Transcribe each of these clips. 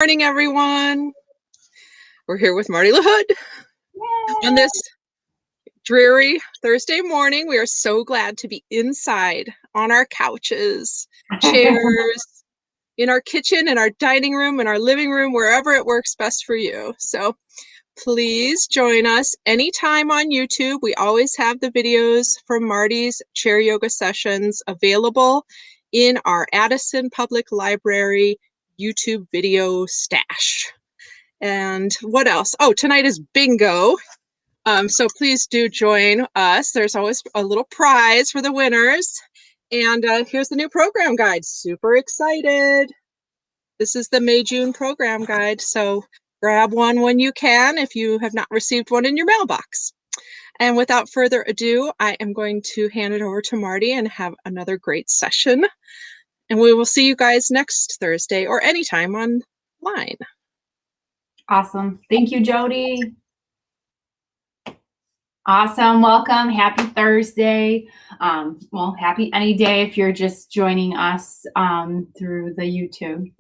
Morning, everyone. We're here with Marty LaHood on this dreary Thursday morning. We are so glad to be inside on our couches, chairs, in our kitchen, in our dining room, in our living room, wherever it works best for you. So please join us anytime on YouTube. We always have the videos from Marty's chair yoga sessions available in our Addison Public Library YouTube video stash. And what else? Oh, tonight is bingo. So please do join us. There's always a little prize for the winners. And here's the new program guide. Super excited. This is the May-June program guide. So grab one when you can if you have not received one in your mailbox. And without further ado, I am going to hand it over to Marty and have another great session. And we will see you guys next Thursday or anytime online. Awesome. Thank you, Jody. Awesome. Welcome. Happy Thursday. Well, happy any day if you're just joining us through the YouTube.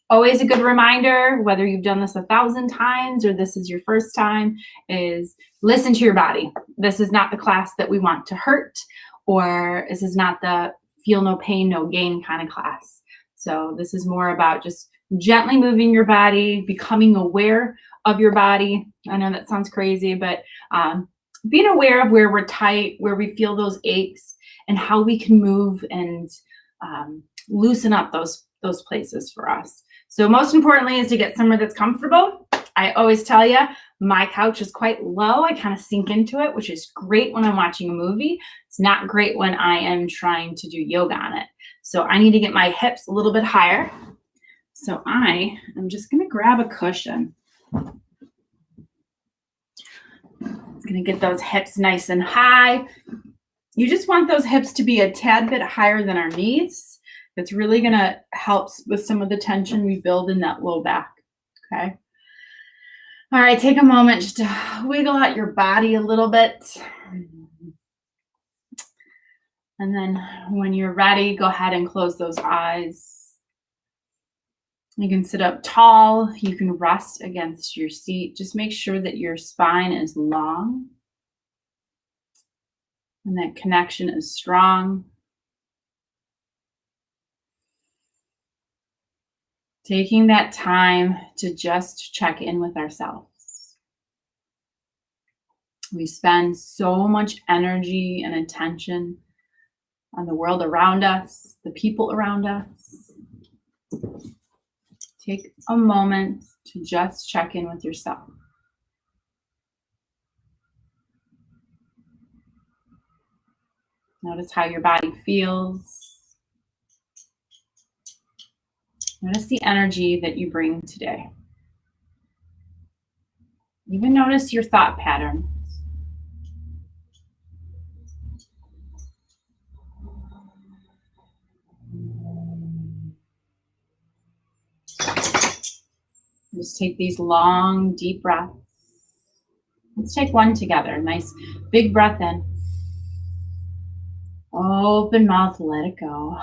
Always a good reminder, whether you've done this 1,000 times or this is your first time, is listen to your body. This is not the class that we want to hurt, or this is not the feel no pain, no gain kind of class. So this is more about just gently moving your body, becoming aware of your body. I know that sounds crazy, but being aware of where we're tight, where we feel those aches, and how we can move and loosen up those places for us. So most importantly is to get somewhere that's comfortable. I always tell you, my couch is quite low. I kind of sink into it, which is great when I'm watching a movie. It's not great when I am trying to do yoga on it. So I need to get my hips a little bit higher. So I am just going to grab a cushion. I'm going to get those hips nice and high. You just want those hips to be a tad bit higher than our knees. That's really going to help with some of the tension we build in that low back. Okay. All right, take a moment just to wiggle out your body a little bit. And then when you're ready, go ahead and close those eyes. You can sit up tall. You can rest against your seat. Just make sure that your spine is long and that connection is strong. Taking that time to just check in with ourselves. We spend so much energy and attention on the world around us, the people around us. Take a moment to just check in with yourself. Notice how your body feels. Notice the energy that you bring today. Even notice your thought patterns. Just take these long, deep breaths. Let's take one together. Nice big breath in. Open mouth, let it go.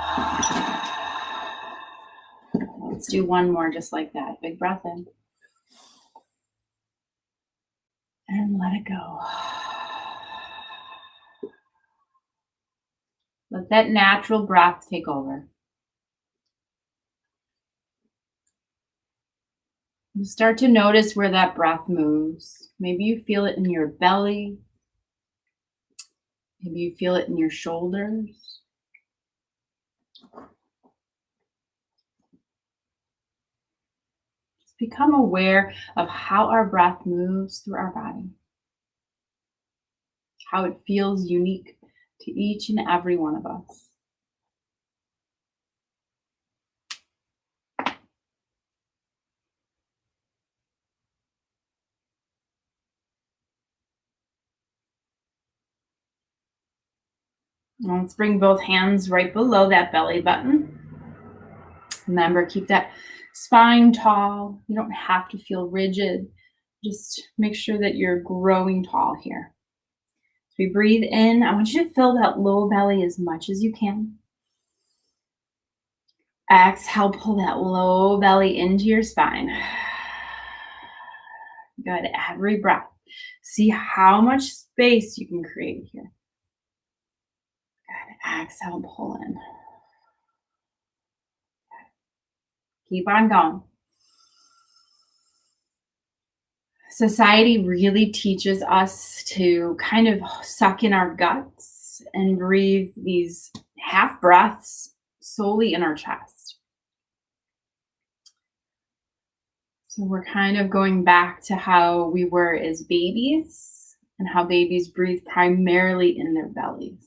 Let's do one more just like that. Big breath in. And let it go. Let that natural breath take over. You start to notice where that breath moves. Maybe you feel it in your belly. Maybe you feel it in your shoulders. Just become aware of how our breath moves through our body. How it feels unique to each and every one of us. Now let's bring both hands right below that belly button. Remember, keep that spine tall. You don't have to feel rigid. Just make sure that you're growing tall here. As we breathe in, I want you to fill that low belly as much as you can. Exhale, pull that low belly into your spine. Good. Every breath. See how much space you can create here. Good. Exhale, pull in. Keep on going. Society really teaches us to kind of suck in our guts and breathe these half breaths solely in our chest. So we're kind of going back to how we were as babies and how babies breathe primarily in their bellies.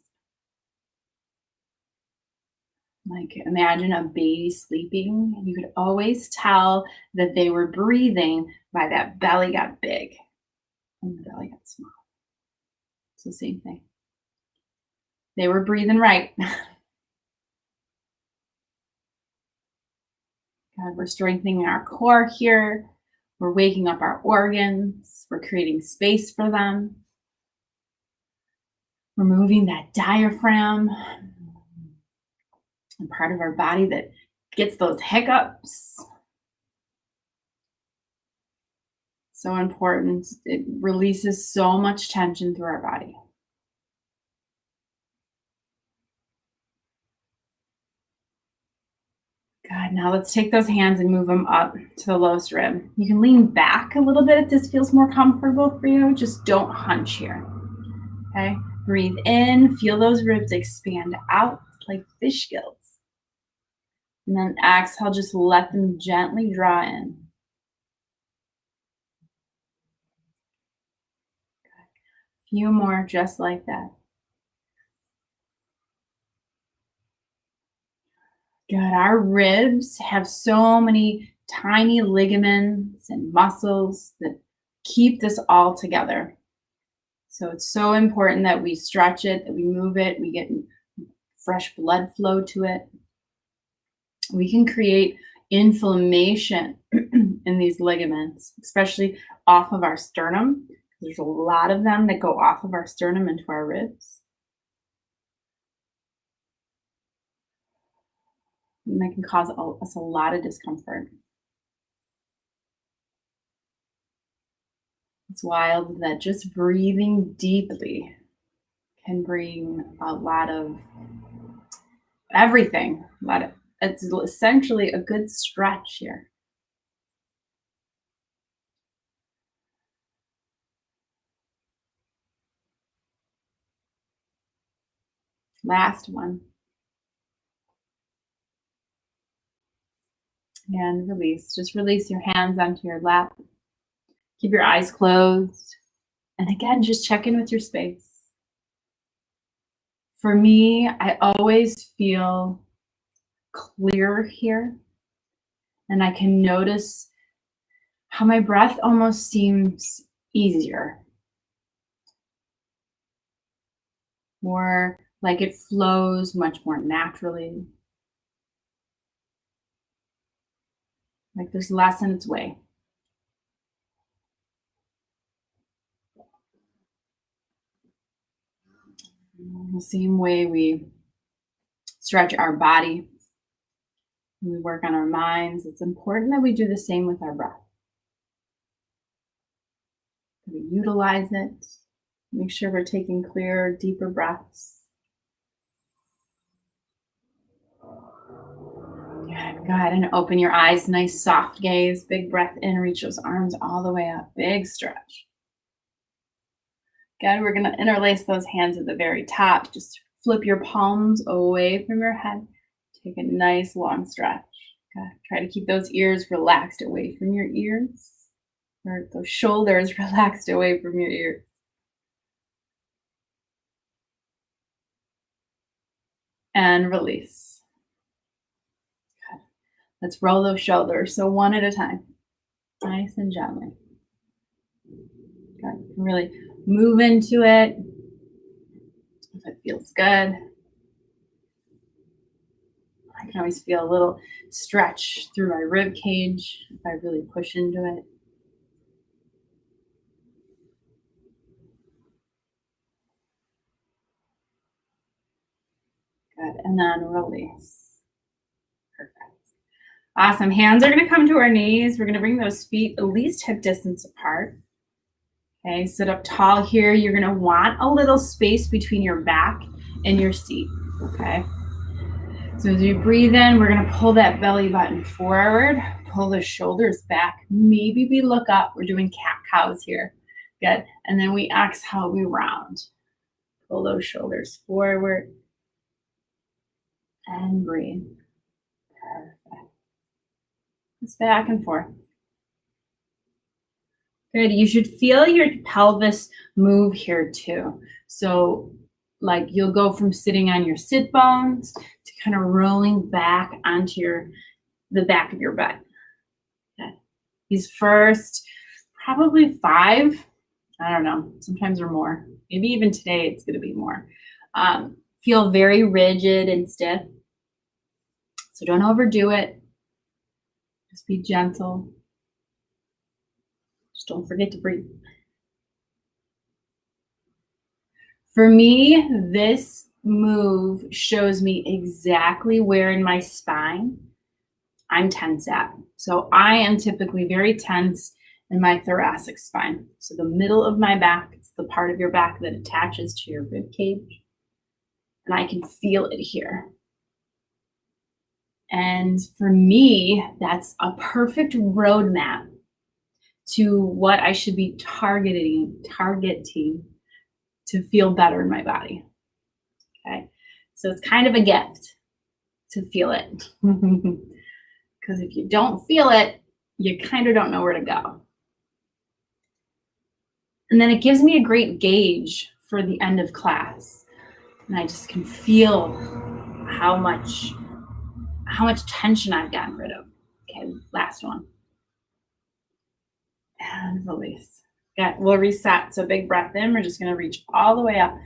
Like imagine a baby sleeping. You could always tell that they were breathing by that belly got big and the belly got small. It's the same thing. They were breathing right. God, we're strengthening our core here. We're waking up our organs. We're creating space for them. We're moving that diaphragm, and part of our body that gets those hiccups. So important. It releases so much tension through our body. Good. Now let's take those hands and move them up to the lowest rib. You can lean back a little bit if this feels more comfortable for you. Just don't hunch here. Okay. Breathe in. Feel those ribs expand out like fish gills. And then exhale, just let them gently draw in. A few more just like that. Good. Our ribs have so many tiny ligaments and muscles that keep this all together. So it's so important that we stretch it, that we move it, we get fresh blood flow to it. We can create inflammation in these ligaments, especially off of our sternum. There's a lot of them that go off of our sternum into our ribs. And that can cause us a lot of discomfort. It's wild that just breathing deeply can bring a lot of everything. It's essentially a good stretch here. Last one. And release. Just release your hands onto your lap. Keep your eyes closed. And again, just check in with your space. For me, I always feel clear here. And I can notice how my breath almost seems easier. More like it flows much more naturally. Like there's less in its way. The same way we stretch our body, we work on our minds, it's important that we do the same with our breath. We utilize it, make sure we're taking clearer, deeper breaths. Good. Go ahead and open your eyes, nice soft gaze, big breath in, reach those arms all the way up, big stretch. Good, we're gonna interlace those hands at the very top. Just flip your palms away from your head. Take a nice long stretch. Good. Try to keep those ears relaxed away from your ears, or those shoulders relaxed away from your ears. And release. Good. Let's roll those shoulders. So one at a time, nice and gently. Good. Really move into it if it feels good. I can always feel a little stretch through my rib cage if I really push into it. Good, and then release. Perfect. Awesome. Hands are going to come to our knees. We're going to bring those feet at least hip distance apart. Okay, sit up tall here. You're going to want a little space between your back and your seat. Okay. So as you breathe in, we're going to pull that belly button forward, pull the shoulders back. Maybe we look up. We're doing cat-cows here. Good. And then we exhale, we round. Pull those shoulders forward and breathe. Perfect. It's back and forth. Good. You should feel your pelvis move here too. So like you'll go from sitting on your sit bones to kind of rolling back onto the back of your butt. Okay. These first probably 5, I don't know, sometimes or more. Maybe even today it's going to be more. Feel very rigid and stiff. So don't overdo it. Just be gentle. Just don't forget to breathe. For me, this move shows me exactly where in my spine I'm tense at. So I am typically very tense in my thoracic spine. So the middle of my back, it's the part of your back that attaches to your rib cage. And I can feel it here. And for me, that's a perfect roadmap to what I should be targeting to feel better in my body. Okay. So it's kind of a gift to feel it. Because if you don't feel it, you kind of don't know where to go. And then it gives me a great gauge for the end of class. And I just can feel how much tension I've gotten rid of. Okay, last one. And release. Good. We'll reset. So big breath in. We're just going to reach all the way up.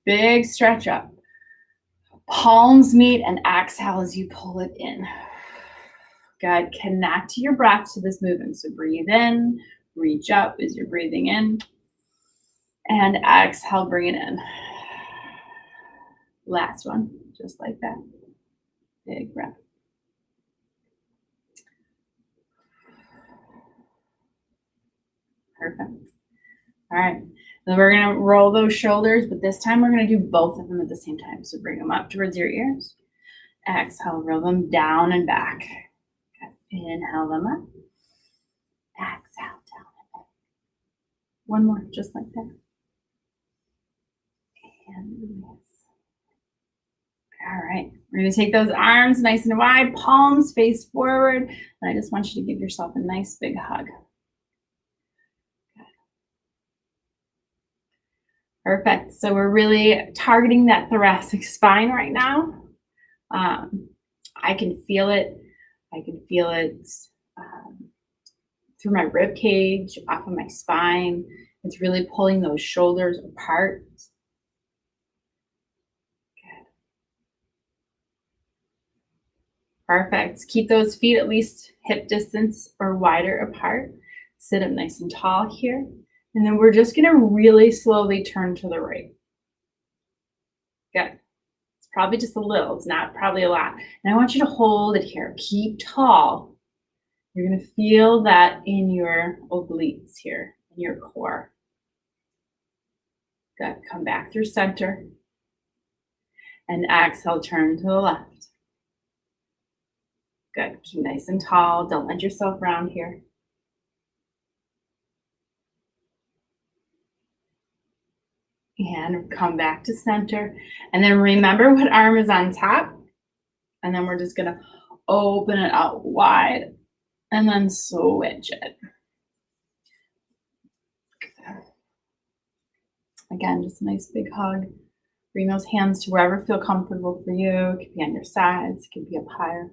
Big stretch up. Palms meet and exhale as you pull it in. Good. Connect your breath to this movement. So breathe in, reach up as you're breathing in. And exhale, bring it in. Last one, just like that. Big breath. Perfect. All right. Then we're going to roll those shoulders, but this time we're going to do both of them at the same time. So bring them up towards your ears. Exhale, roll them down and back. Inhale them up. Exhale, down and back. One more, just like that. And release. All right. We're going to take those arms nice and wide, palms face forward. And I just want you to give yourself a nice big hug. Perfect. So we're really targeting that thoracic spine right now. I can feel it. I can feel it through my rib cage, off of my spine. It's really pulling those shoulders apart. Good. Perfect. Keep those feet at least hip distance or wider apart. Sit up nice and tall here. And then we're just going to really slowly turn to the right. Good. It's probably just a little. It's not probably a lot. And I want you to hold it here. Keep tall. You're going to feel that in your obliques here, in your core. Good. Come back through center. And exhale, turn to the left. Good. Keep nice and tall. Don't let yourself round here. And come back to center. And then remember what arm is on top. And then we're just going to open it out wide and then switch it. Again, just a nice big hug. Bring those hands to wherever feel comfortable for you. It could be on your sides. It could be up higher.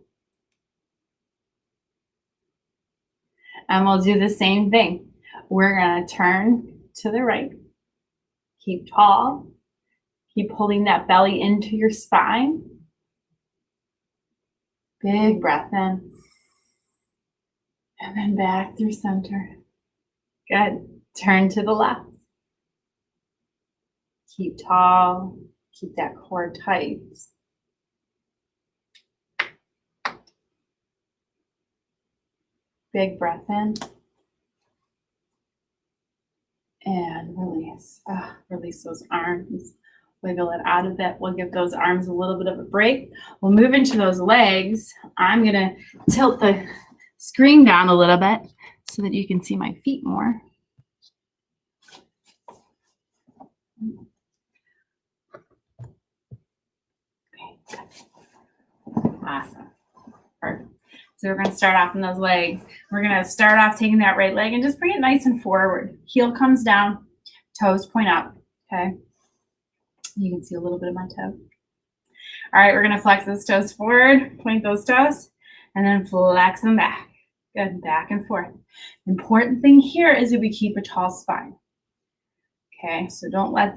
And we'll do the same thing. We're going to turn to the right. Keep tall. Keep pulling that belly into your spine. Big breath in. And then back through center. Good. Turn to the left. Keep tall. Keep that core tight. Big breath in. And release. Release those arms. Wiggle it out of it. We'll give those arms a little bit of a break. We'll move into those legs. I'm going to tilt the screen down a little bit so that you can see my feet more. Okay, good. Awesome. Perfect. So we're going to start off in those legs. We're going to start off taking that right leg and just bring it nice and forward. Heel comes down, toes point up, okay? You can see a little bit of my toe. All right, we're going to flex those toes forward, point those toes, and then flex them back. Good, back and forth. Important thing here is that we keep a tall spine. Okay, so don't let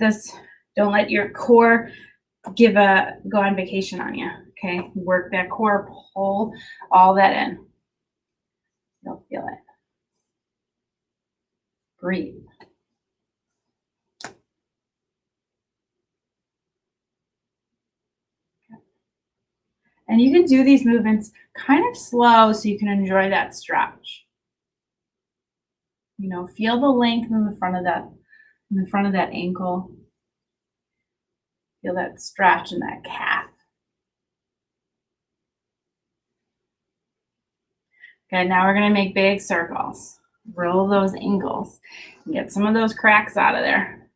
your core go on vacation on you. Okay, work that core, pull all that in. You'll feel it. Breathe. And you can do these movements kind of slow so you can enjoy that stretch. You know, feel the length in the front of that ankle. Feel that stretch in that calf. Okay, now we're going to make big circles. Roll those ankles and get some of those cracks out of there.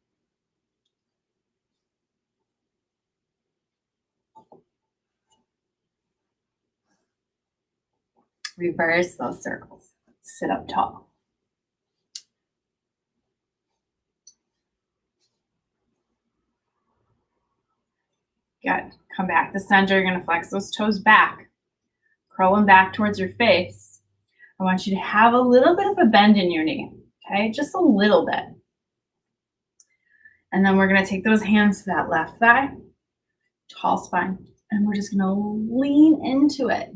Reverse those circles. Sit up tall. Good. Come back to center. You're going to flex those toes back. Curl them back towards your face. I want you to have a little bit of a bend in your knee, okay? Just a little bit. And then we're going to take those hands to that left thigh, tall spine, and we're just going to lean into it.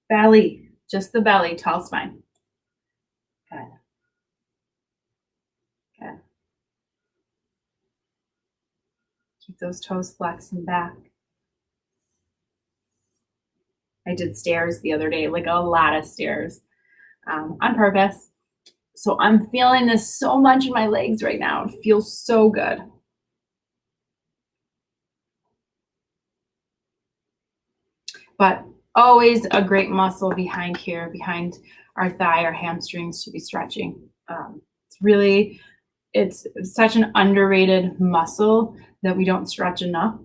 Belly, just the belly, tall spine. Good. Good. Keep those toes flexing back. I did stairs the other day, like a lot of stairs. On purpose. So I'm feeling this so much in my legs right now. It feels so good. But always a great muscle behind here, behind our thigh, our hamstrings to be stretching. It's such an underrated muscle that we don't stretch enough.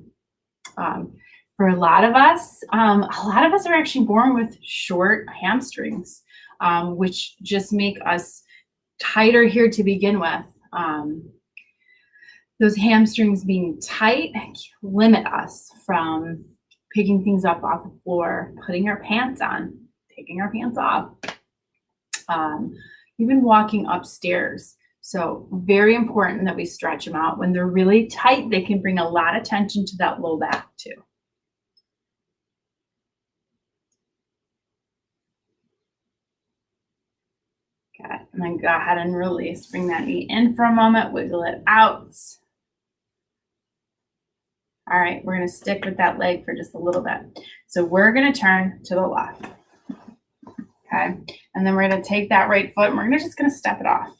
For a lot of us are actually born with short hamstrings. Which just make us tighter here to begin with. Those hamstrings being tight limit us from picking things up off the floor, putting our pants on, taking our pants off, even walking upstairs. So very important that we stretch them out. When they're really tight, they can bring a lot of tension to that low back too. Okay, and then go ahead and release. Bring that knee in for a moment, wiggle it out. All right, we're going to stick with that leg for just a little bit. So we're going to turn to the left. Okay, and then we're going to take that right foot and we're just going to step it off.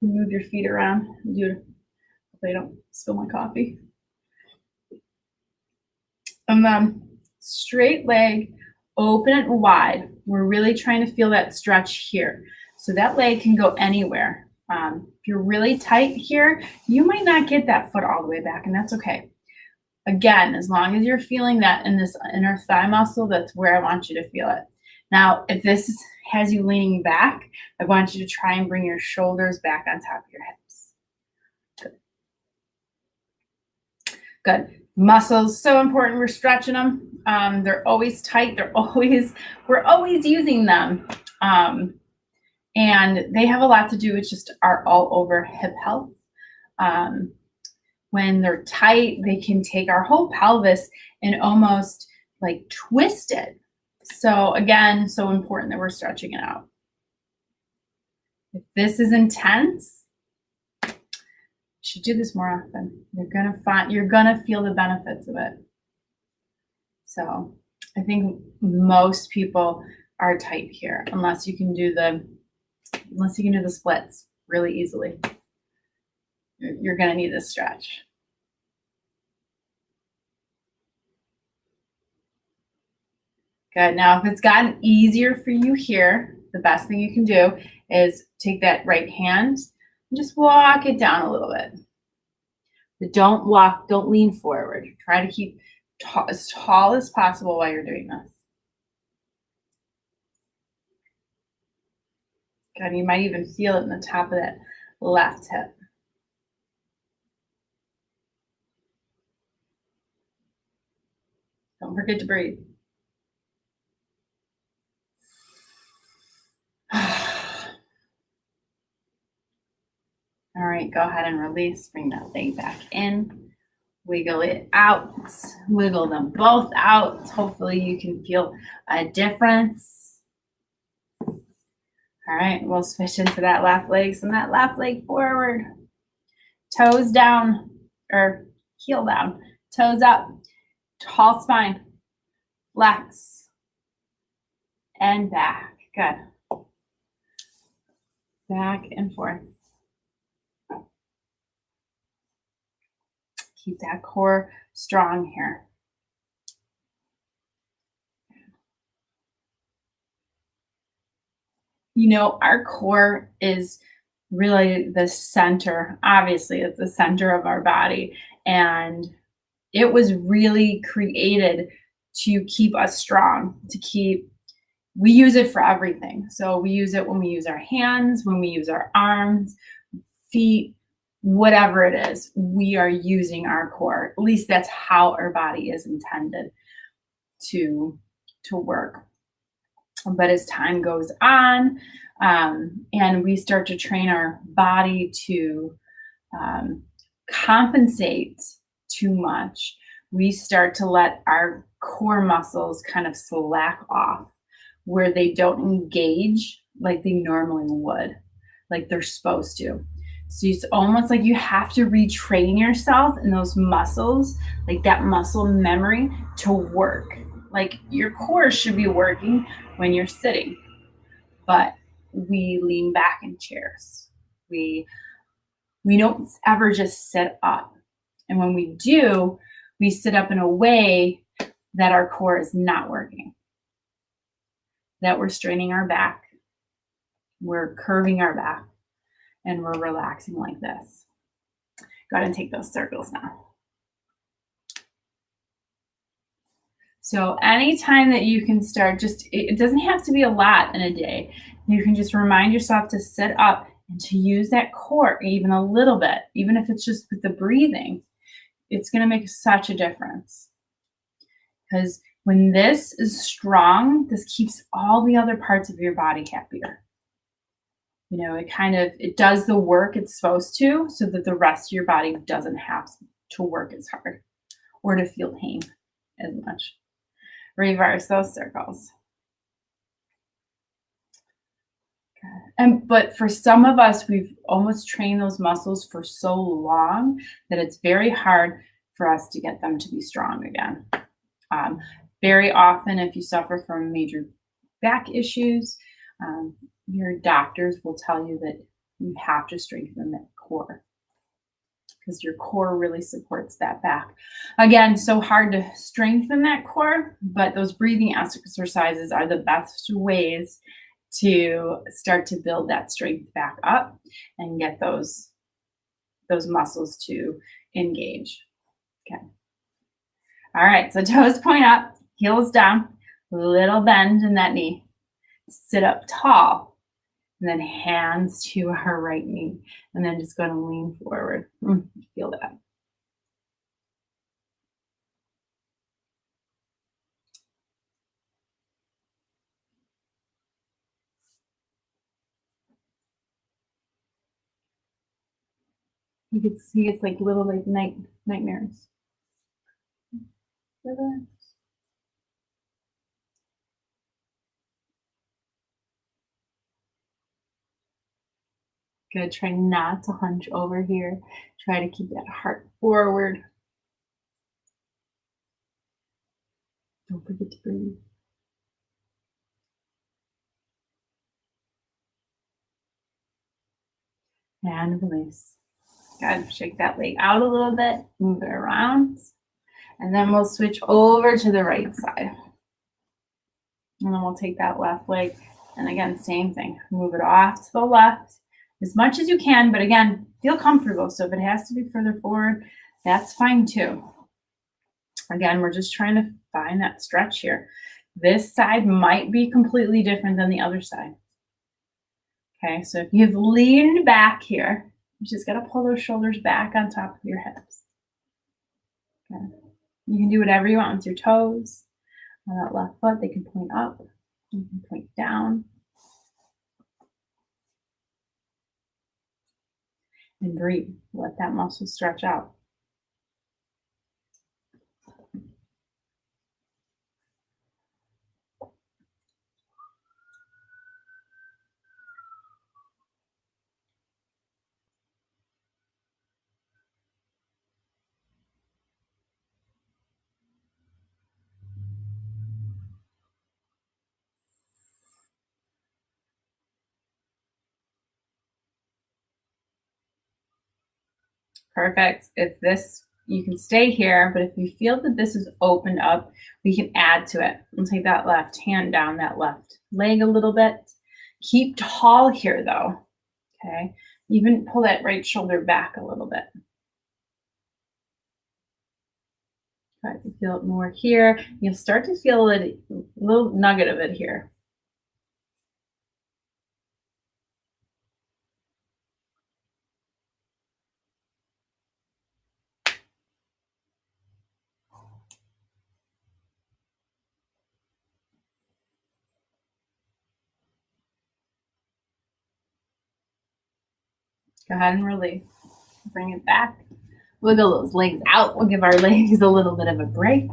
Move your feet around. Hopefully I don't spill my coffee. And then straight leg, open it wide. We're really trying to feel that stretch here. So that leg can go anywhere. If you're really tight here, you might not get that foot all the way back, and that's okay. Again, as long as you're feeling that in this inner thigh muscle, that's where I want you to feel it. Now, if this has you leaning back, I want you to try and bring your shoulders back on top of your hips. Good. Good. Muscles, so important. We're stretching them. They're always tight. We're always using them. And they have a lot to do with just our all over hip health. When they're tight, they can take our whole pelvis and almost like twist it. So again, so important that we're stretching it out. If this is intense, you should do this more often. You're gonna feel the benefits of it. So I think most people are tight here, unless you can do the splits really easily. You're going to need this stretch. Good. Now, if it's gotten easier for you here, the best thing you can do is take that right hand and just walk it down a little bit. But don't lean forward. Try to keep as tall as possible while you're doing this. Good. You might even feel it in the top of that left hip. Don't forget to breathe. All right, go ahead and release. Bring that leg back in. Wiggle it out. Wiggle them both out. Hopefully you can feel a difference. All right, we'll switch into that left leg. Send that left leg forward. Toes down, or heel down. Toes up. Tall spine. Flex. And back. Good. Back and forth. Keep that core strong here. You know, our core is really the center. Obviously, it's the center of our body. And it was really created to keep us strong, we use it for everything. So we use it when we use our hands, when we use our arms, feet, whatever it is, we are using our core. At least that's how our body is intended to work. But as time goes on, and we start to train our body to compensate too much, we start to let our core muscles kind of slack off, where they don't engage like they normally would, like they're supposed to. So it's almost like you have to retrain yourself in those muscles, like that muscle memory to work. Like your core should be working when you're sitting, but we lean back in chairs. We don't ever just sit up. And when we do, we sit up in a way that our core is not working, that we're straining our back, we're curving our back, and we're relaxing like this. Go ahead and take those circles now. So anytime that you can start, it doesn't have to be a lot in a day. You can just remind yourself to sit up and to use that core even a little bit, even if it's just with the breathing. It's going to make such a difference. Because when this is strong, this keeps all the other parts of your body happier. You know, it does the work it's supposed to, so that the rest of your body doesn't have to work as hard or to feel pain as much. Reverse those circles. But for some of us, we've almost trained those muscles for so long that it's very hard for us to get them to be strong again. Very often, if you suffer from major back issues, your doctors will tell you that you have to strengthen that core, because your core really supports that back. Again, so hard to strengthen that core, but those breathing exercises are the best ways to start to build that strength back up and get those muscles to engage. Okay. All right, so toes point up, heels down, little bend in that knee. Sit up tall, and then hands to our right knee, and then just going to lean forward. Feel that. You can see it's like little nightmares. Relax. Good. Try not to hunch over here. Try to keep that heart forward. Don't forget to breathe. And release. Good. Shake that leg out a little bit, move it around. And then we'll switch over to the right side. And then we'll take that left leg. And again, same thing. Move it off to the left as much as you can. But again, feel comfortable. So if it has to be further forward, that's fine too. Again, we're just trying to find that stretch here. This side might be completely different than the other side. Okay, so if you've leaned back here, you just got to pull those shoulders back on top of your hips. Okay. You can do whatever you want with your toes. On that left foot, they can point up, you can point down. And breathe. Let that muscle stretch out. Perfect. If this, you can stay here, but if you feel that this is opened up, we can add to it. We'll take that left hand down that left leg a little bit. Keep tall here though, okay? Even pull that right shoulder back a little bit. Try to feel it more here. You'll start to feel a little nugget of it here. Go ahead and release. Bring it back. Wiggle those legs out. We'll give our legs a little bit of a break,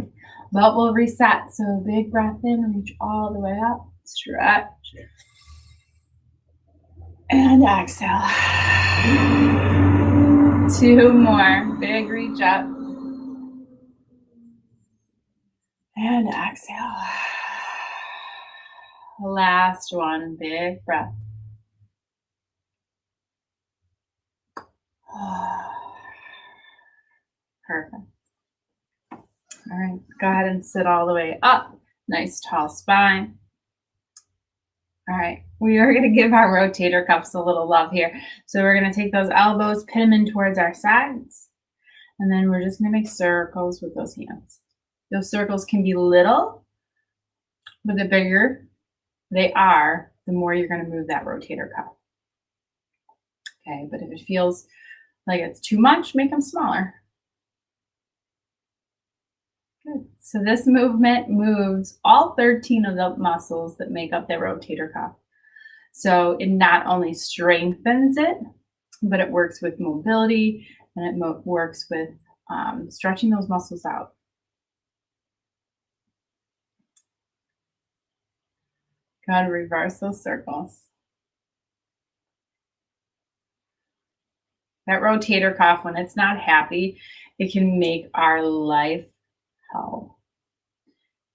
but we'll reset. So big breath in, reach all the way up, stretch. And exhale. 2 more. Big reach up. And exhale. Last one. Big breath. Perfect. All right, go ahead and sit all the way up. Nice tall spine. All right, we are going to give our rotator cuffs a little love here. So we're going to take those elbows, pin them in towards our sides, and then we're just going to make circles with those hands. Those circles can be little, but the bigger they are, the more you're going to move that rotator cuff. Okay, but if it feels like it's too much, make them smaller. Good. So this movement moves all 13 of the muscles that make up the rotator cuff. So it not only strengthens it, but it works with mobility and it works with stretching those muscles out. Got to reverse those circles. That rotator cuff, when it's not happy, it can make our life hell.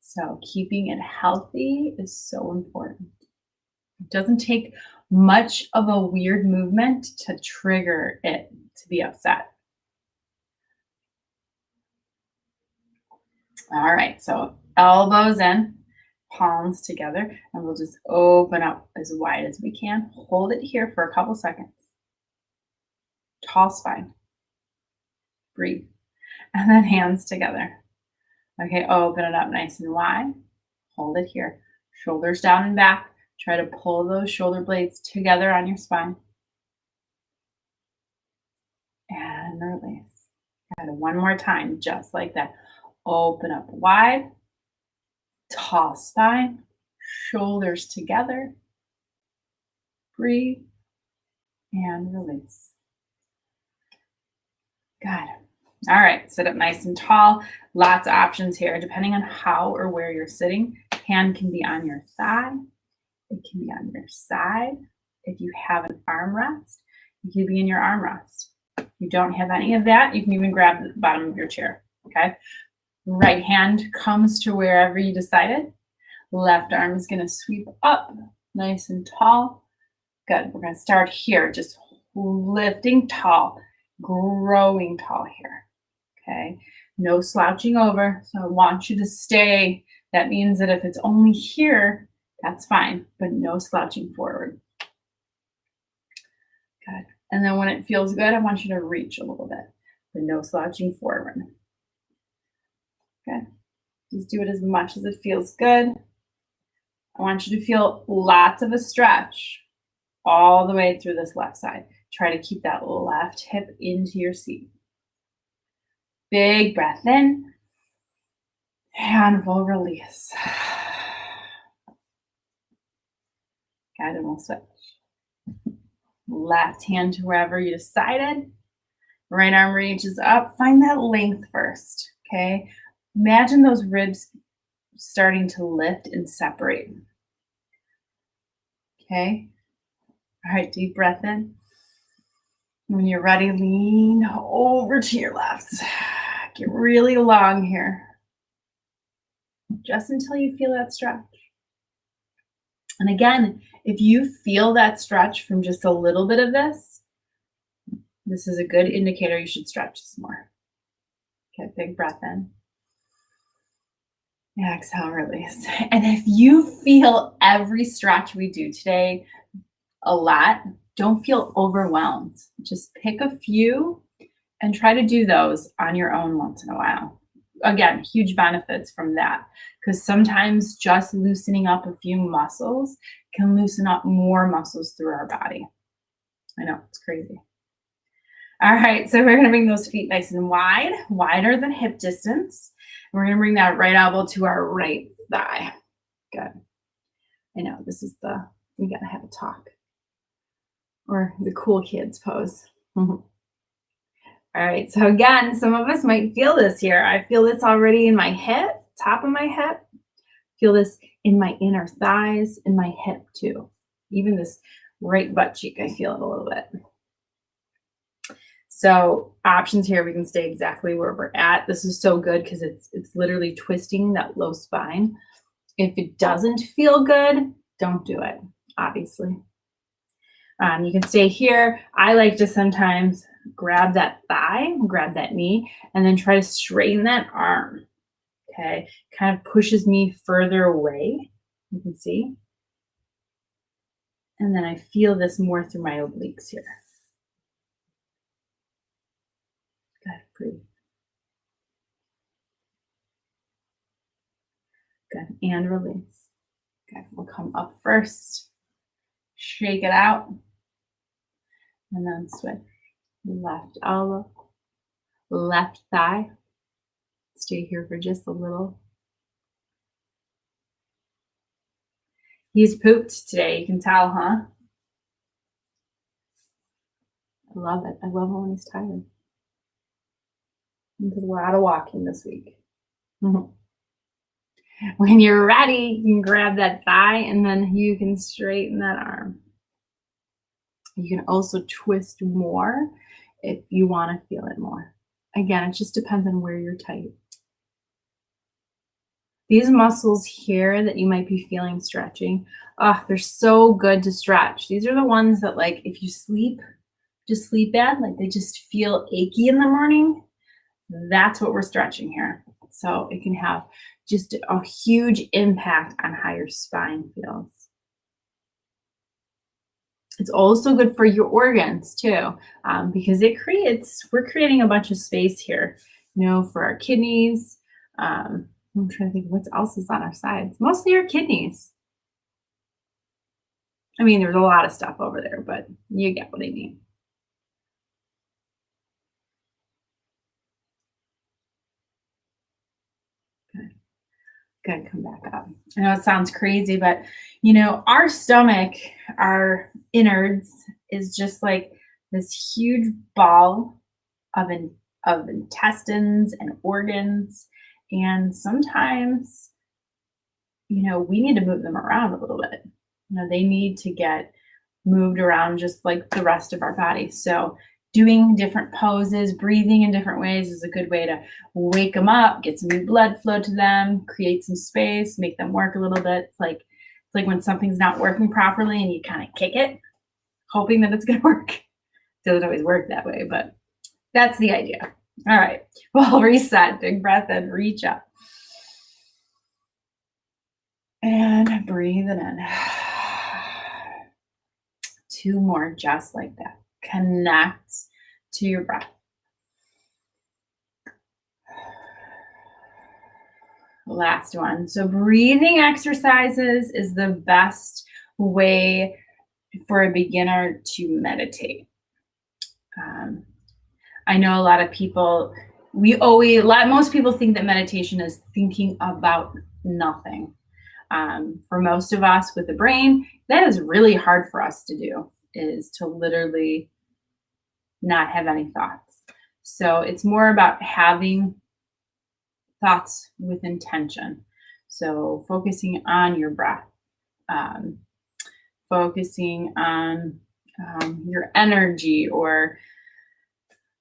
So keeping it healthy is so important. It doesn't take much of a weird movement to trigger it to be upset. All right, so elbows in, palms together, and we'll just open up as wide as we can. Hold it here for a couple seconds. Tall spine. Breathe. And then hands together. Okay, open it up nice and wide. Hold it here. Shoulders down and back. Try to pull those shoulder blades together on your spine. And release. And one more time, just like that. Open up wide. Tall spine. Shoulders together. Breathe. And release. Good. All right, sit up nice and tall. Lots of options here, depending on how or where you're sitting. Hand can be on your thigh. It can be on your side. If you have an armrest, it can be in your armrest. If you don't have any of that, you can even grab the bottom of your chair, okay? Right hand comes to wherever you decided. Left arm is gonna sweep up, nice and tall. Good, we're gonna start here. Just lifting tall, growing tall here, okay? No slouching over, so I want you to stay. That means that if it's only here, that's fine, but no slouching forward. Good. And then when it feels good, I want you to reach a little bit, but no slouching forward. Okay. Just do it as much as it feels good. I want you to feel lots of a stretch all the way through this left side. Try to keep that left hip into your seat. Big breath in and we'll release. Good, and we'll switch. Left hand to wherever you decided. Right arm reaches up. Find that length first, okay? Imagine those ribs starting to lift and separate. Okay? All right, deep breath in. When you're ready, lean over to your left. Get really long here. Just until you feel that stretch. And again, if you feel that stretch from just a little bit of this is a good indicator you should stretch some more. Okay, big breath in. Exhale, release. And if you feel every stretch we do today a lot, don't feel overwhelmed. Just pick a few and try to do those on your own once in a while. Again, huge benefits from that, because sometimes just loosening up a few muscles can loosen up more muscles through our body. I know, it's crazy. All right, so we're gonna bring those feet nice and wide, wider than hip distance. We're gonna bring that right elbow to our right thigh. Good. I know, this is we gotta have a talk. Or the cool kids pose. All right, so again, some of us might feel this here. I feel this already in my hip, top of my hip. Feel this in my inner thighs, in my hip too. Even this right butt cheek, I feel it a little bit. So options here, we can stay exactly where we're at. This is so good because it's literally twisting that low spine. If it doesn't feel good, don't do it, obviously. You can stay here. I like to sometimes grab that thigh, grab that knee, and then try to straighten that arm. Okay, kind of pushes me further away. You can see. And then I feel this more through my obliques here. Good, breathe. Good, and release. Okay, we'll come up first. Shake it out. And then switch. Left elbow, left thigh. Stay here for just a little. He's pooped today, you can tell, huh? I love it. I love it when he's tired. He did a lot of walking this week. When you're ready, you can grab that thigh and then you can straighten that arm. You can also twist more if you want to feel it more. Again, it just depends on where you're tight. These muscles here that you might be feeling stretching, they're so good to stretch. These are the ones that, like, if you just sleep bad, like they just feel achy in the morning, that's what we're stretching here. So it can have just a huge impact on how your spine feels. It's also good for your organs too, because we're creating a bunch of space here, for our kidneys. I'm trying to think what else is on our sides. Mostly our kidneys. I mean, there's a lot of stuff over there, but you get what I mean. Good, come back up. I know it sounds crazy, but our stomach, our innards, is just like this huge ball of intestines and organs. And sometimes, we need to move them around a little bit. They need to get moved around just like the rest of our body. So doing different poses, breathing in different ways is a good way to wake them up, get some new blood flow to them, create some space, make them work a little bit. It's like when something's not working properly and you kind of kick it, hoping that it's going to work. Doesn't always work that way, but that's the idea. All right, well, reset, big breath in, reach up. And breathe it in. 2 more, just like that. Connect to your breath. Last one. So breathing exercises is the best way for a beginner to meditate. I know a lot of people, most people think that meditation is thinking about nothing. For most of us with the brain, that is really hard for us to do, is to literally not have any thoughts. So it's more about having thoughts with intention. So focusing on your breath, focusing on your energy or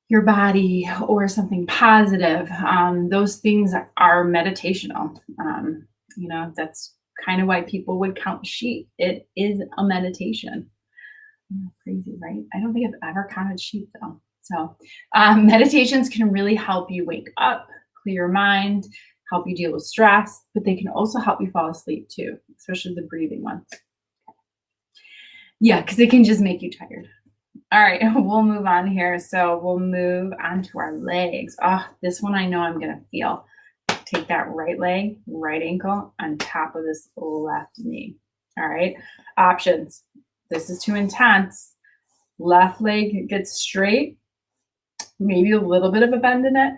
your body or something positive. Those things are meditational. That's kind of why people would count sheep. It is a meditation. Crazy, right? I don't think I've ever counted sheep though. So meditations can really help you wake up, clear your mind, help you deal with stress, but they can also help you fall asleep too, especially the breathing ones. Yeah, because it can just make you tired. All right, we'll move on here. So we'll move on to our legs. Oh, this one I know I'm going to feel. Take that right leg, right ankle on top of this left knee. All right, options. This is too intense. Left leg gets straight, maybe a little bit of a bend in it,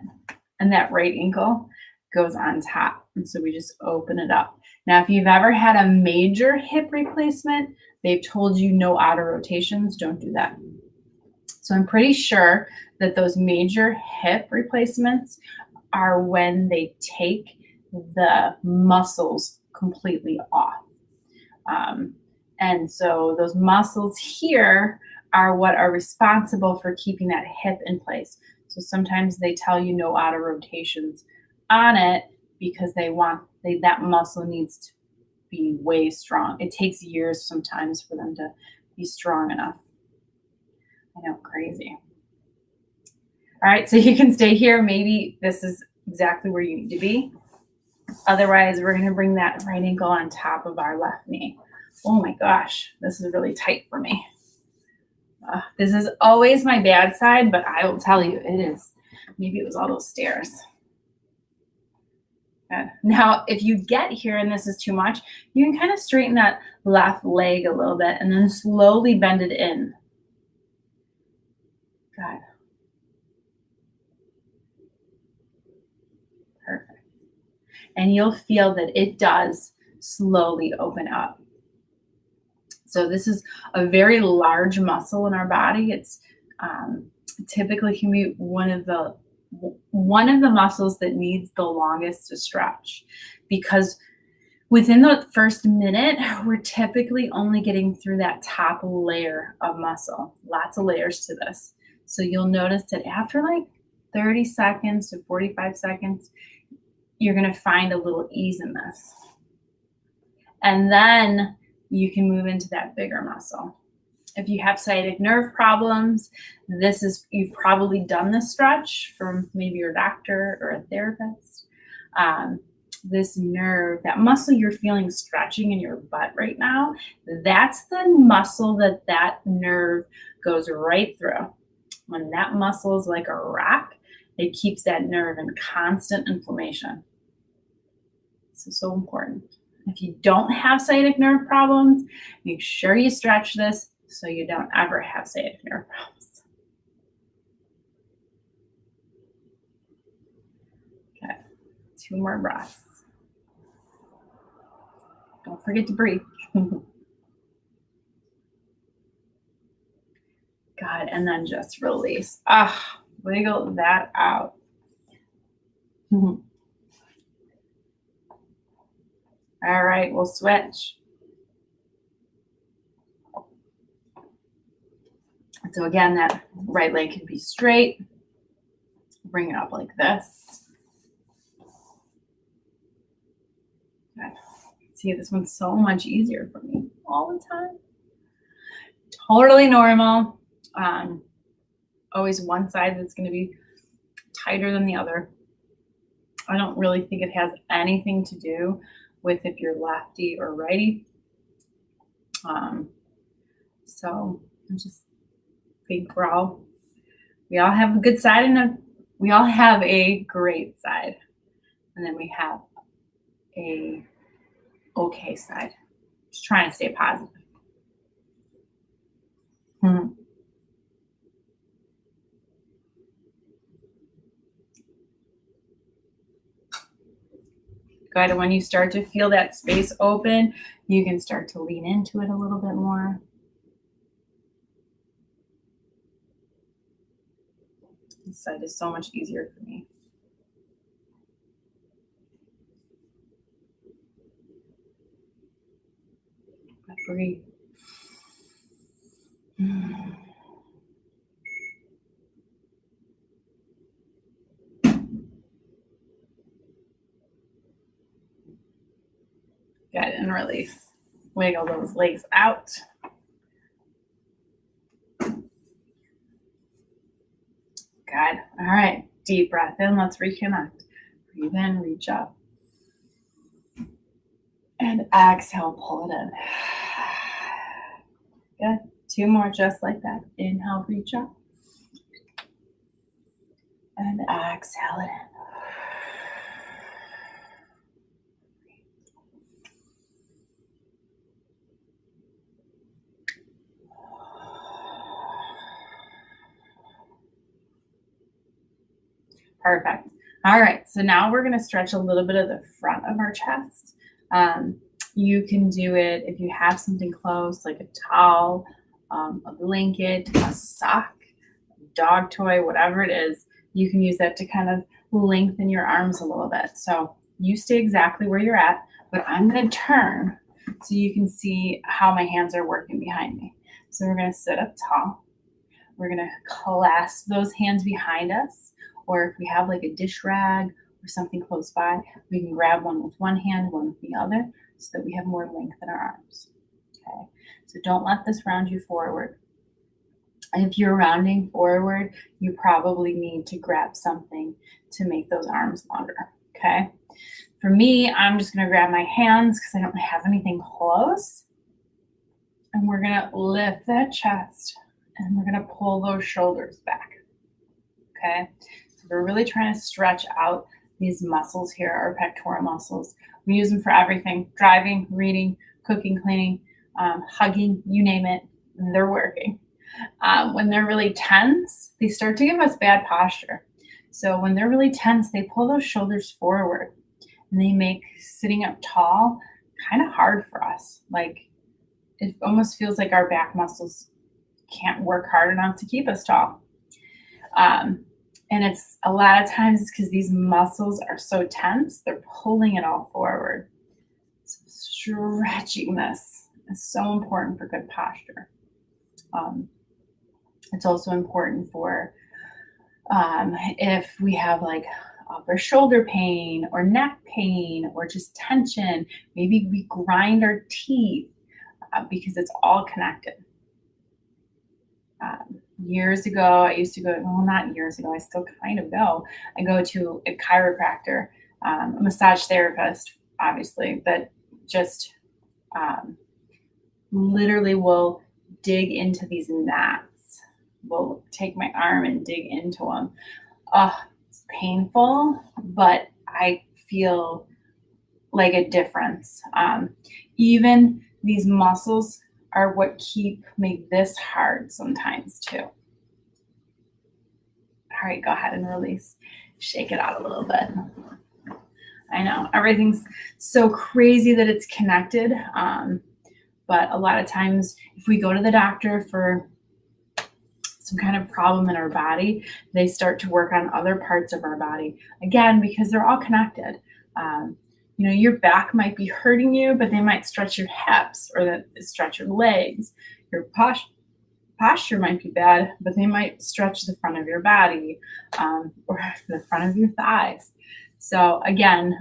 and that right ankle goes on top. And so we just open it up. Now, if you've ever had a major hip replacement, they've told you no auto rotations, don't do that. So I'm pretty sure that those major hip replacements are when they take the muscles completely off. And so those muscles here are what are responsible for keeping that hip in place. So sometimes they tell you no auto rotations on it because that muscle needs to be way strong. It takes years sometimes for them to be strong enough. I know, crazy. All right, so you can stay here. Maybe this is exactly where you need to be. Otherwise, we're going to bring that right ankle on top of our left knee. Oh my gosh, this is really tight for me. This is always my bad side, but I will tell you, it is. Maybe it was all those stairs. Good. Now, if you get here and this is too much, you can kind of straighten that left leg a little bit and then slowly bend it in. Good. Perfect. And you'll feel that it does slowly open up. So this is a very large muscle in our body. It's typically can be one of the muscles that needs the longest to stretch, because within the first minute, we're typically only getting through that top layer of muscle. Lots of layers to this. So you'll notice that after like 30 seconds to 45 seconds, you're going to find a little ease in this. And then you can move into that bigger muscle. If you have sciatic nerve problems, you've probably done this stretch from maybe your doctor or a therapist. This nerve, that muscle you're feeling stretching in your butt right now, that's the muscle that nerve goes right through. When that muscle is like a rock, it keeps that nerve in constant inflammation. This is so important. If you don't have sciatic nerve problems, make sure you stretch this so you don't ever have sciatic nerve problems. Okay, 2 more breaths. Don't forget to breathe. Good, and then just release. Wiggle that out. All right, we'll switch. So again, that right leg can be straight. Bring it up like this. Okay. See, this one's so much easier for me all the time. Totally normal. always one side that's going to be tighter than the other. I don't really think it has anything to do with if you're lefty or righty. So I just think we all have a good side and we all have a great side. And then we have a okay side. Just trying to stay positive. Good. And when you start to feel that space open, you can start to lean into it a little bit more. This side is so much easier for me. Breathe. Good, and release. Wiggle those legs out. Good. All right. Deep breath in. Let's reconnect. Breathe in, reach up. And exhale, pull it in. Good. 2 more just like that. Inhale, reach up. And exhale it in. Perfect. All right, so now we're going to stretch a little bit of the front of our chest. You can do it if you have something close, like a towel, a blanket, a sock, a dog toy, whatever it is. You can use that to kind of lengthen your arms a little bit. So you stay exactly where you're at, but I'm going to turn so you can see how my hands are working behind me. So we're going to sit up tall. We're going to clasp those hands behind us. Or if we have like a dish rag or something close by, we can grab one with one hand, one with the other, so that we have more length in our arms. Okay, so don't let this round you forward. If you're rounding forward, you probably need to grab something to make those arms longer. Okay, for me, I'm just going to grab my hands because I don't have anything close. And we're going to lift that chest and we're going to pull those shoulders back. Okay. We're really trying to stretch out these muscles here, our pectoral muscles. We use them for everything: driving, reading, cooking, cleaning, hugging, you name it, they're working. When they're really tense, they start to give us bad posture. So when they're really tense, they pull those shoulders forward and they make sitting up tall kind of hard for us. Like it almost feels like our back muscles can't work hard enough to keep us tall. And it's a lot of times it's because these muscles are so tense, they're pulling it all forward. So stretching this is so important for good posture. It's also important for if we have like upper shoulder pain or neck pain or just tension, maybe we grind our teeth because it's all connected. Years ago, I used to go, well, not years ago, I still kind of go. I go to a chiropractor, a massage therapist, obviously, but just literally will dig into these knots. Will take my arm and dig into them. It's painful, but I feel like a difference. Even these muscles are what make this hard sometimes too. All right, go ahead and release. Shake it out a little bit. I know everything's so crazy that it's connected. But a lot of times if we go to the doctor for some kind of problem in our body, they start to work on other parts of our body. Again, because they're all connected. Your back might be hurting you, but they might stretch your hips or stretch your legs. Your posture might be bad, but they might stretch the front of your body or the front of your thighs. So again,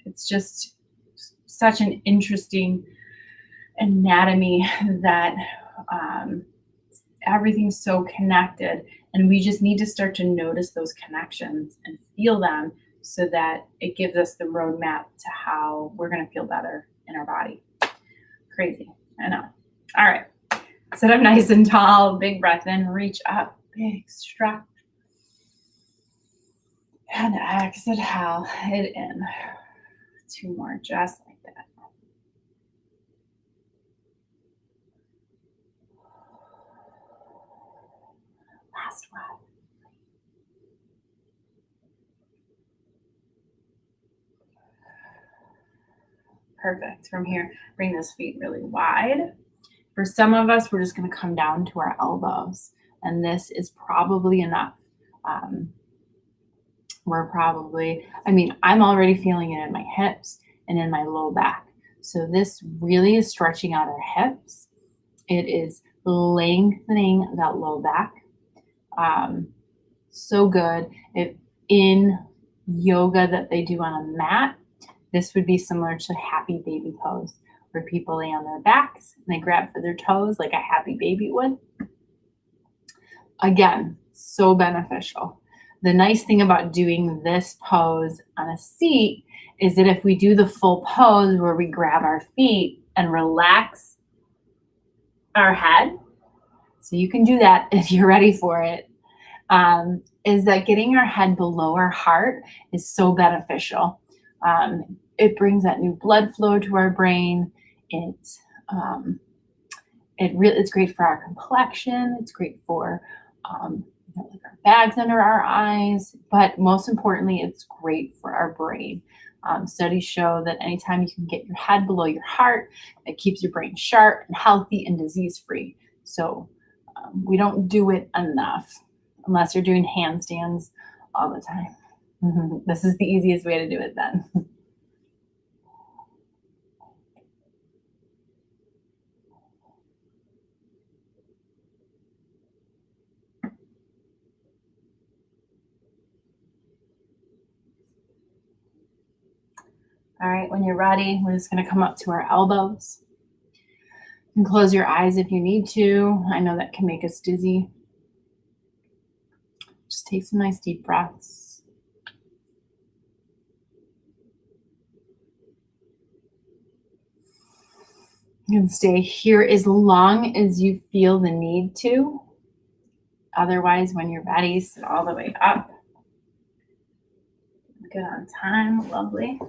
it's just such an interesting anatomy that everything's so connected, and we just need to start to notice those connections and feel them so that it gives us the roadmap to how we're going to feel better in our body. Crazy, I know. All right, sit up nice and tall, big breath in, reach up, big stretch, and exhale it in. 2 more, just like that. Last one. Perfect. From here, bring those feet really wide. For some of us, we're just going to come down to our elbows, and this is probably enough. I'm already feeling it in my hips and in my low back. So this really is stretching out our hips. It is lengthening that low back. So good. If in yoga that they do on a mat, this would be similar to happy baby pose, where people lay on their backs and they grab for their toes like a happy baby would. Again, so beneficial. The nice thing about doing this pose on a seat is that if we do the full pose where we grab our feet and relax our head, so you can do that if you're ready for it, is that getting our head below our heart is so beneficial. It brings that new blood flow to our brain. It's great for our complexion. It's great for like our bags under our eyes, but most importantly, it's great for our brain. Studies show that anytime you can get your head below your heart, it keeps your brain sharp and healthy and disease-free. So we don't do it enough unless you're doing handstands all the time. This is the easiest way to do it then. All right, when you're ready, we're just going to come up to our elbows. You can close your eyes if you need to. I know that can make us dizzy. Just take some nice deep breaths. You can stay here as long as you feel the need to. Otherwise, when you're ready, sit all the way up. Good on time, lovely.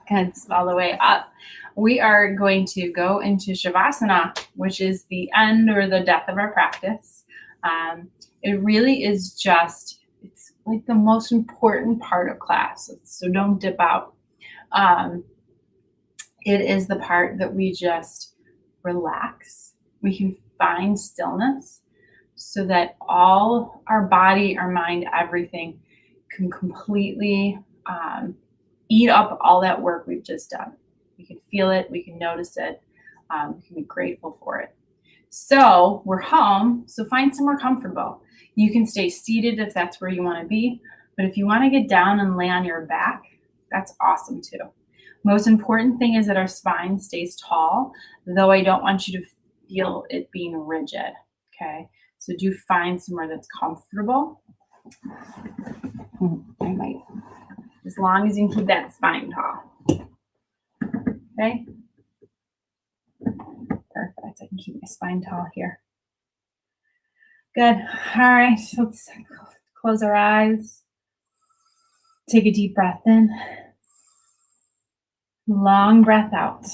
Good, sit all the way up. We are going to go into Shavasana, which is the end or the death of our practice. It really is it's like the most important part of class, so don't dip out. It is the part that we just relax. We can find stillness so that all our body, our mind, everything can completely eat up all that work we've just done. We can feel it, we can notice it, we can be grateful for it. So we're home, so find somewhere comfortable. You can stay seated if that's where you want to be, but if you want to get down and lay on your back, that's awesome too. Most important thing is that our spine stays tall, though I don't want you to feel it being rigid, okay? So do find somewhere that's comfortable. I might, as long as you can keep that spine tall. Okay? Perfect. I can keep my spine tall here. Good. All right. Let's close our eyes. Take a deep breath in. Long breath out.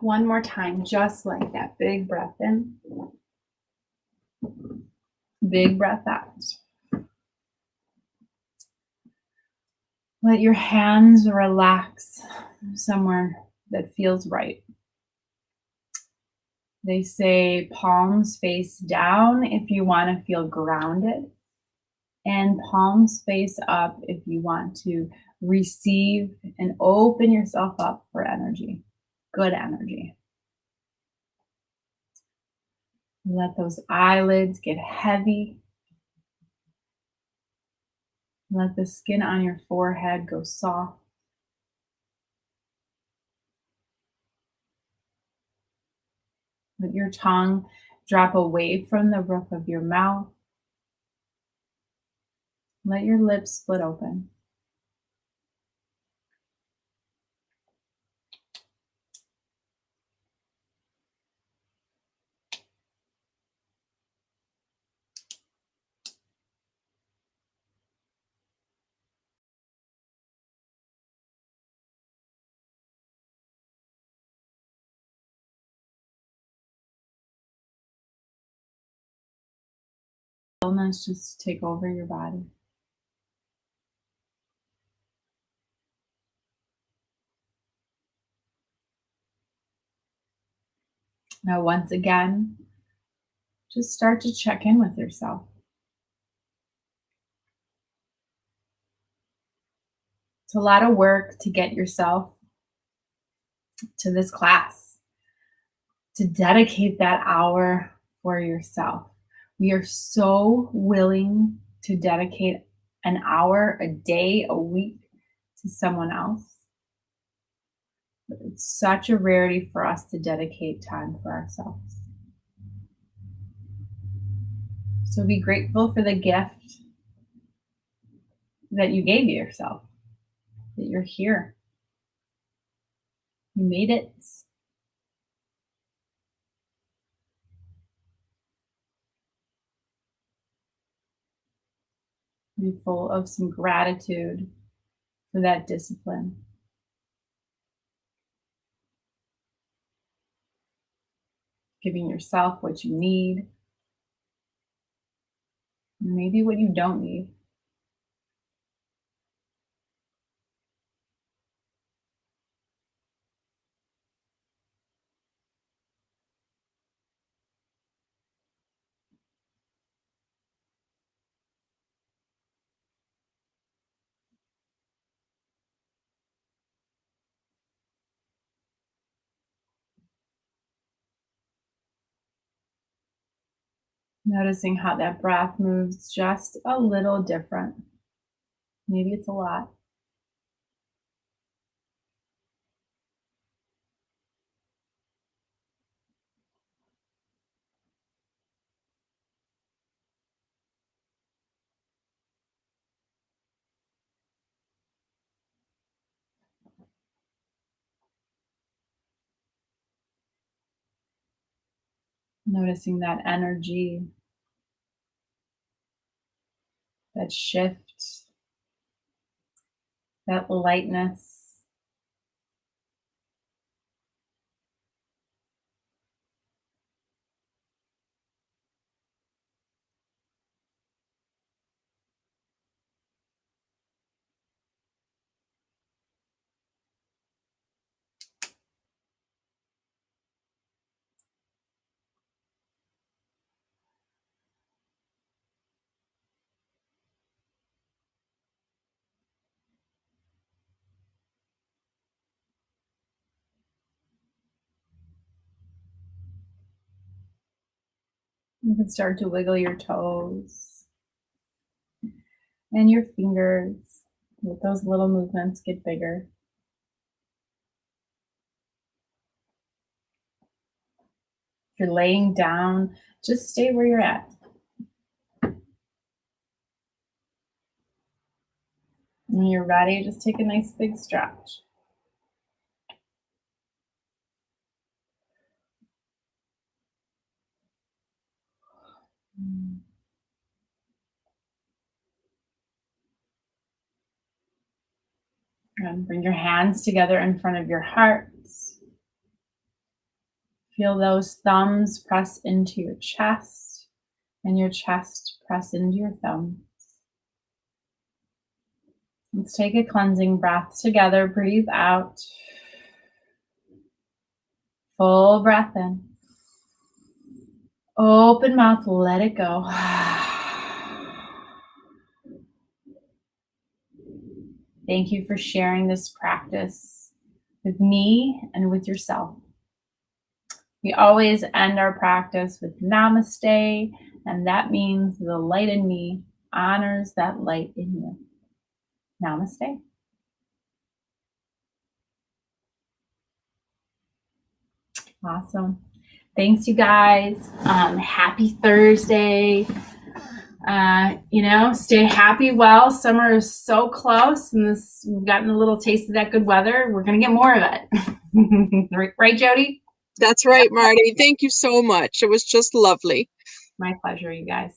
One more time, just like that. Big breath in. Big breath out. Let your hands relax somewhere that feels right. They say palms face down if you want to feel grounded, and palms face up if you want to receive and open yourself up for energy, good energy. Let those eyelids get heavy. Let the skin on your forehead go soft. Let your tongue drop away from the roof of your mouth. Let your lips split open. Stillness just take over your body. Now, once again, just start to check in with yourself. It's a lot of work to get yourself to this class, to dedicate that hour for yourself. We are so willing to dedicate an hour, a day, a week to someone else. But it's such a rarity for us to dedicate time for ourselves. So be grateful for the gift that you gave yourself, that you're here. You made it. Be full of some gratitude for that discipline. Giving yourself what you need, maybe what you don't need. Noticing how that breath moves just a little different. Maybe it's a lot. Noticing that energy, that shift, that lightness. You can start to wiggle your toes and your fingers. Let those little movements get bigger. If you're laying down, just stay where you're at. When you're ready, just take a nice big stretch. And bring your hands together in front of your heart. Feel those thumbs press into your chest and your chest press into your thumbs. Let's take a cleansing breath together. Breathe out. Full breath in. Open mouth, let it go. Thank you for sharing this practice with me and with yourself. We always end our practice with namaste, and that means the light in me honors that light in you. Namaste. Awesome. Thanks, you guys. Happy Thursday. Stay happy. Well, summer is so close, and we've gotten a little taste of that good weather. We're going to get more of it. Right, Jody? That's right, Marty. Thank you so much. It was just lovely. My pleasure, you guys.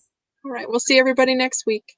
All right. We'll see everybody next week.